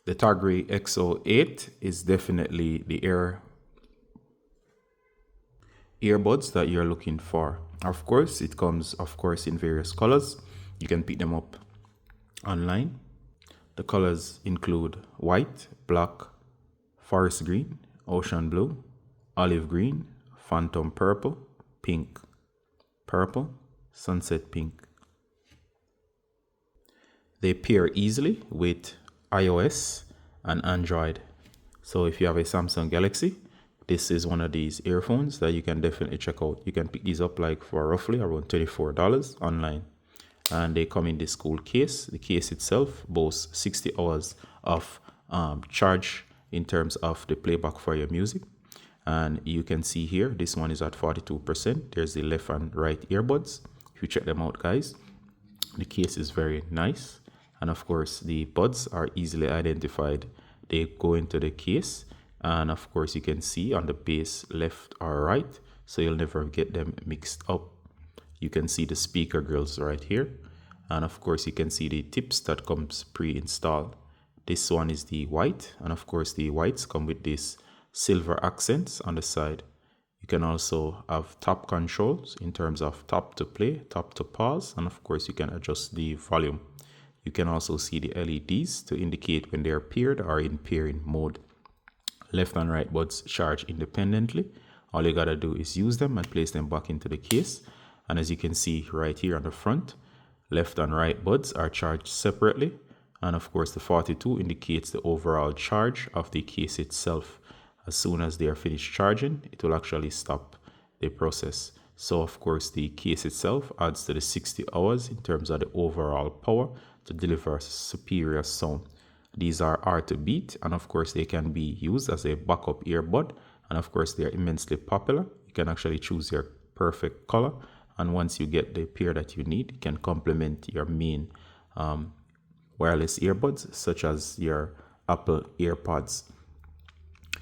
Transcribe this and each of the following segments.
The Tagry XO8 is definitely the earbuds that you're looking for. Of course, it comes, in various colors. You can pick them up online. The colors include white, black, forest green, ocean blue, olive green, phantom purple, pink, purple, sunset pink. They pair easily with iOS and Android. So if you have a Samsung Galaxy, this is one of these earphones that you can definitely check out. You can pick these up like for roughly around $24 online. And they come in this cool case. The case itself boasts 60 hours of charge in terms of the playback for your music. And you can see here, this one is at 42%. There's the left and right earbuds. If you check them out, guys, the case is very nice. And of course, the buds are easily identified. They go into the case. And of course, you can see on the base left or right. So you'll never get them mixed up. You can see the speaker grills right here. And of course, you can see the tips that comes pre-installed. This one is the white. And of course, the whites come with this silver accents on the side. You can also have tap controls in terms of tap to play, tap to pause. And of course, you can adjust the volume. You can also see the LEDs to indicate when they are paired or in pairing mode. Left and right buds charge independently. All you gotta do is use them and place them back into the case. And as you can see right here on the front, left and right buds are charged separately. And of course, the 42 indicates the overall charge of the case itself. As soon as they are finished charging, it will actually stop the process. So of course, the case itself adds to the 60 hours in terms of the overall power to deliver superior sound. These are hard to beat, and of course, they can be used as a backup earbud. And of course, they are immensely popular. You can actually choose your perfect color. And once you get the pair that you need, it can complement your main wireless earbuds, such as your Apple AirPods.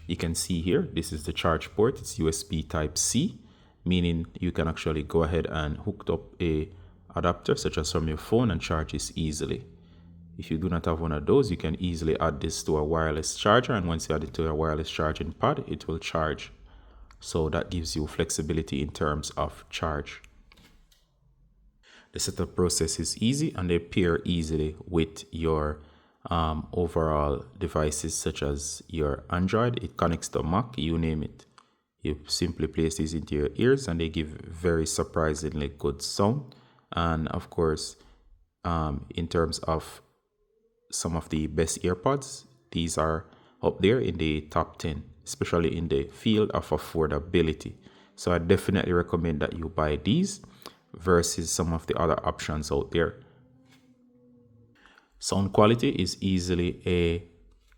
You can see here, this is the charge port. It's USB Type-C, meaning you can actually go ahead and hook up a adapter, such as from your phone, and charge this easily. If you do not have one of those, you can easily add this to a wireless charger. And once you add it to a wireless charging pad, it will charge. So that gives you flexibility in terms of charge. The setup process is easy, and they pair easily with your overall devices, such as your Android. It connects to Mac, you name it. You simply place these into your ears, and they give very surprisingly good sound. And of course, in terms of some of the best earpods, these are up there in the top 10, especially in the field of affordability. So I definitely recommend that you buy these versus some of the other options out there. Sound quality is easily a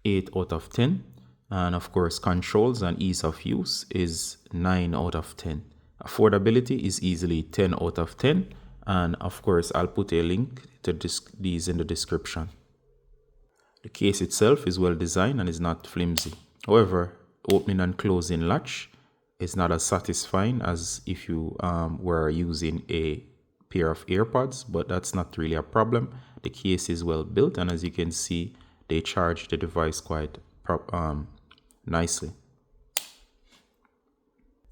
8 out of 10. And of course, controls and ease of use is 9 out of 10. Affordability is easily 10 out of 10. And of course, I'll put a link to these in the description. The case itself is well designed and is not flimsy. However, opening and closing latch is not as satisfying as if you were using a pair of AirPods, but that's not really a problem. The case is well built, and as you can see, they charge the device quite nicely.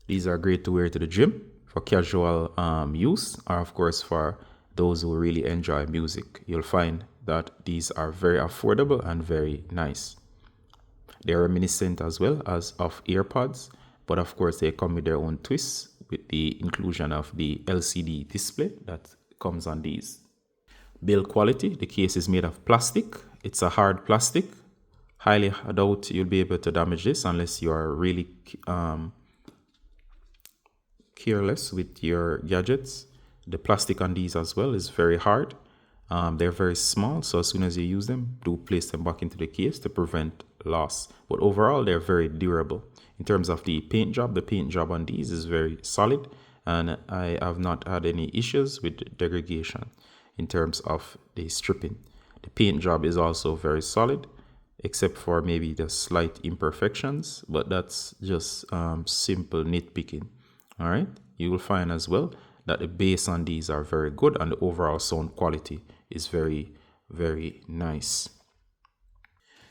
These are great to wear to the gym for casual use, or of course for those who really enjoy music. You'll find that these are very affordable and very nice. They're reminiscent as well as of AirPods, but of course they come with their own twists with the inclusion of the LCD display that comes on these. Build quality, the case is made of plastic. It's a hard plastic. Highly doubt you'll be able to damage this unless you are really careless with your gadgets. The plastic on these as well is very hard. They're very small, so as soon as you use them, do place them back into the case to prevent loss. But overall, they're very durable. In terms of the paint job on these is very solid, and I have not had any issues with degradation in terms of the stripping. The paint job is also very solid, except for maybe the slight imperfections, but that's just simple nitpicking. All right, you will find as well that the bass on these are very good, and the overall sound quality is very, very nice.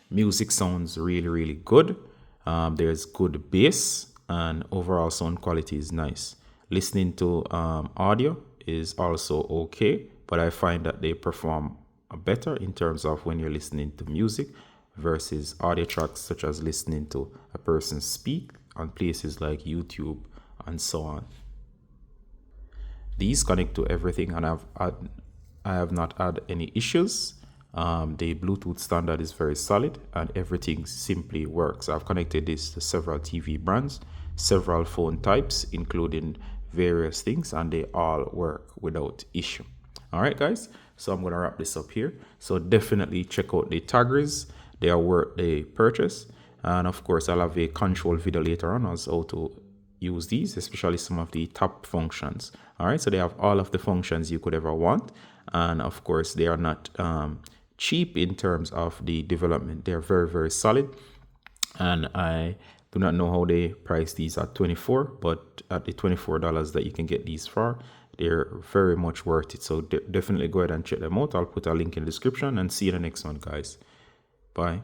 Music sounds really good. There's good bass, and overall sound quality is nice. Listening to audio is also okay, but I find that they perform better in terms of when you're listening to music versus audio tracks, such as listening to a person speak on places like YouTube and so on. These connect to everything, and I have not had any issues. The Bluetooth standard is very solid, and everything simply works. I've connected this to several TV brands, several phone types, including various things, and they all work without issue. All right, guys. So I'm gonna wrap this up here. So definitely check out the Tagrys. They are worth the purchase, and of course I'll have a control video later on as how to use these, especially some of the top functions. All right, so they have all of the functions you could ever want, and of course they are not cheap in terms of the development. They're very solid, and I do not know how they price these at 24, but at the $24 that you can get these for, they're very much worth it. So definitely go ahead and check them out. I'll put a link in the description, and see you in the next one, guys. Bye.